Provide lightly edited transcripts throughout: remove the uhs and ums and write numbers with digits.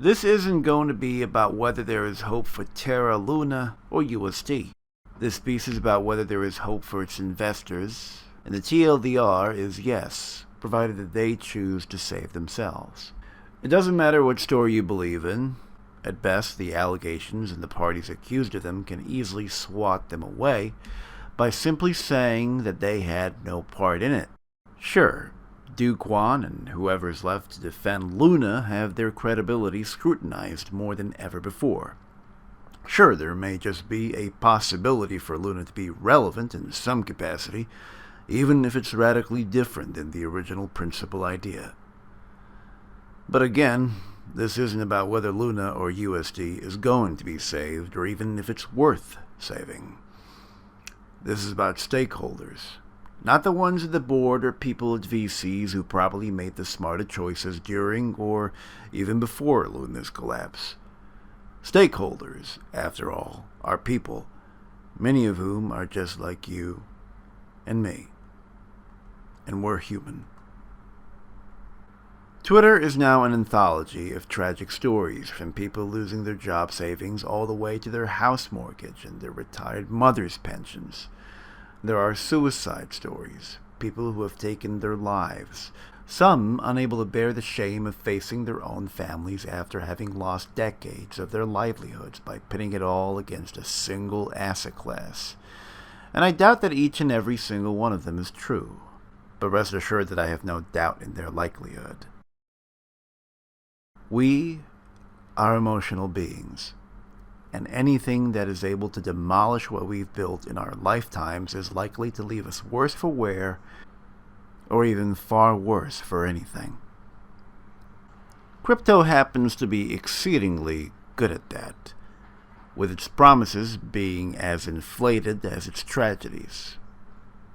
This isn't going to be about whether there is hope for Terra Luna or USD. This piece is about whether there is hope for its investors, and the TLDR is yes, provided that they choose to save themselves. It doesn't matter what story you believe in. At best, the allegations and the parties accused of them can easily swat them away by simply saying that they had no part in it. Sure, Do Kwon and whoever's left to defend Luna have their credibility scrutinized more than ever before. Sure, there may just be a possibility for Luna to be relevant in some capacity, even if it's radically different than the original principal idea. But again, this isn't about whether Luna or USD is going to be saved, or even if it's worth saving. This is about stakeholders, not the ones at the board or people at VCs who probably made the smarter choices during or even before Luna's collapse. Stakeholders, after all, are people, many of whom are just like you and me. And we're human. Twitter is now an anthology of tragic stories, from people losing their job savings all the way to their house mortgage and their retired mother's pensions. There are suicide stories, people who have taken their lives, some unable to bear the shame of facing their own families after having lost decades of their livelihoods by pitting it all against a single asset class. And I doubt that each and every single one of them is true, but rest assured that I have no doubt in their likelihood. We are emotional beings, and anything that is able to demolish what we've built in our lifetimes is likely to leave us worse for wear, or even far worse for anything. Crypto happens to be exceedingly good at that, with its promises being as inflated as its tragedies.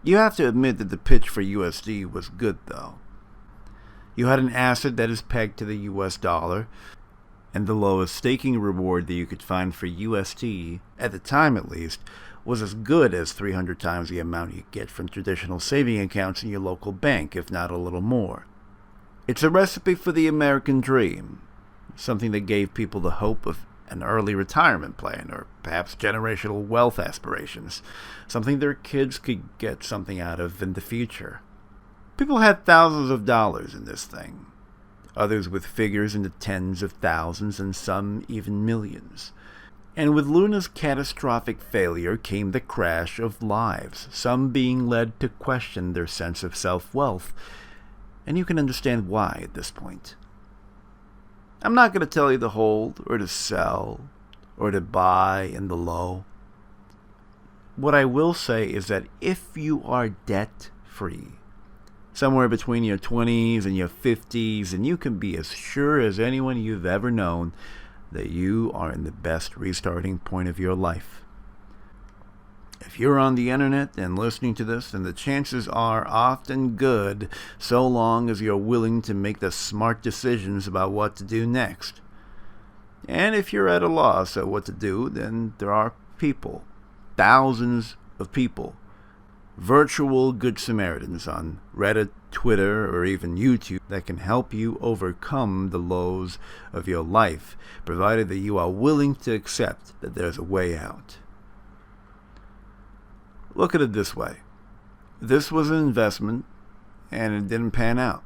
You have to admit that the pitch for USD was good, though. You had an asset that is pegged to the US dollar, and the lowest staking reward that you could find for USD, at the time at least, was as good as 300 times the amount you get from traditional saving accounts in your local bank, if not a little more. It's a recipe for the American dream, something that gave people the hope of an early retirement plan, or perhaps generational wealth aspirations, something their kids could get something out of in the future. People had thousands of dollars in this thing, others with figures in the tens of thousands and some even millions. And with Luna's catastrophic failure came the crash of lives, some being led to question their sense of self-wealth, and you can understand why at this point. I'm not going to tell you to hold or to sell or to buy in the low. What I will say is that if you are debt-free, somewhere between your 20s and your 50s, and you can be as sure as anyone you've ever known that you are in the best restarting point of your life. If you're on the internet and listening to this, then the chances are often good, so long as you're willing to make the smart decisions about what to do next. And if you're at a loss at what to do, then there are people, thousands of people, virtual Good Samaritans on Reddit, Twitter, or even YouTube that can help you overcome the lows of your life, provided that you are willing to accept that there's a way out. Look at it this way. This was an investment, and it didn't pan out.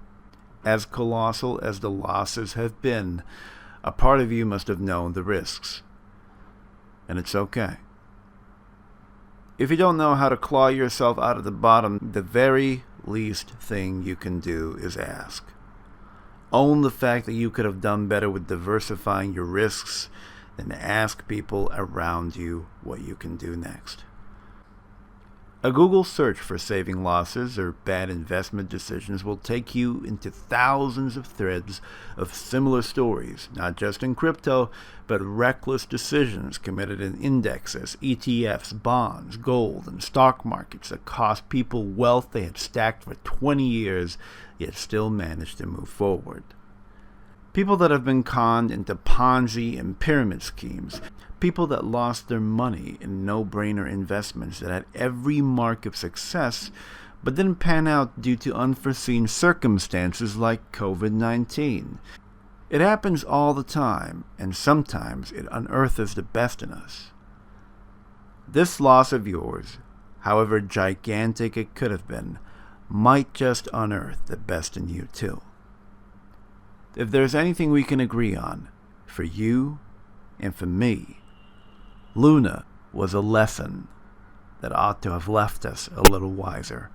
As colossal as the losses have been, a part of you must have known the risks. And it's okay. If you don't know how to claw yourself out of the bottom, the very least thing you can do is ask. Own the fact that you could have done better with diversifying your risks than ask people around you what you can do next. A Google search for saving losses or bad investment decisions will take you into thousands of threads of similar stories, not just in crypto, but reckless decisions committed in indexes, ETFs, bonds, gold, and stock markets that cost people wealth they had stacked for 20 years, yet still managed to move forward. People that have been conned into Ponzi and pyramid schemes. People that lost their money in no-brainer investments that had every mark of success, but didn't pan out due to unforeseen circumstances like COVID-19. It happens all the time, and sometimes it unearths the best in us. This loss of yours, however gigantic it could have been, might just unearth the best in you too. If there's anything we can agree on, for you and for me, Luna was a lesson that ought to have left us a little wiser.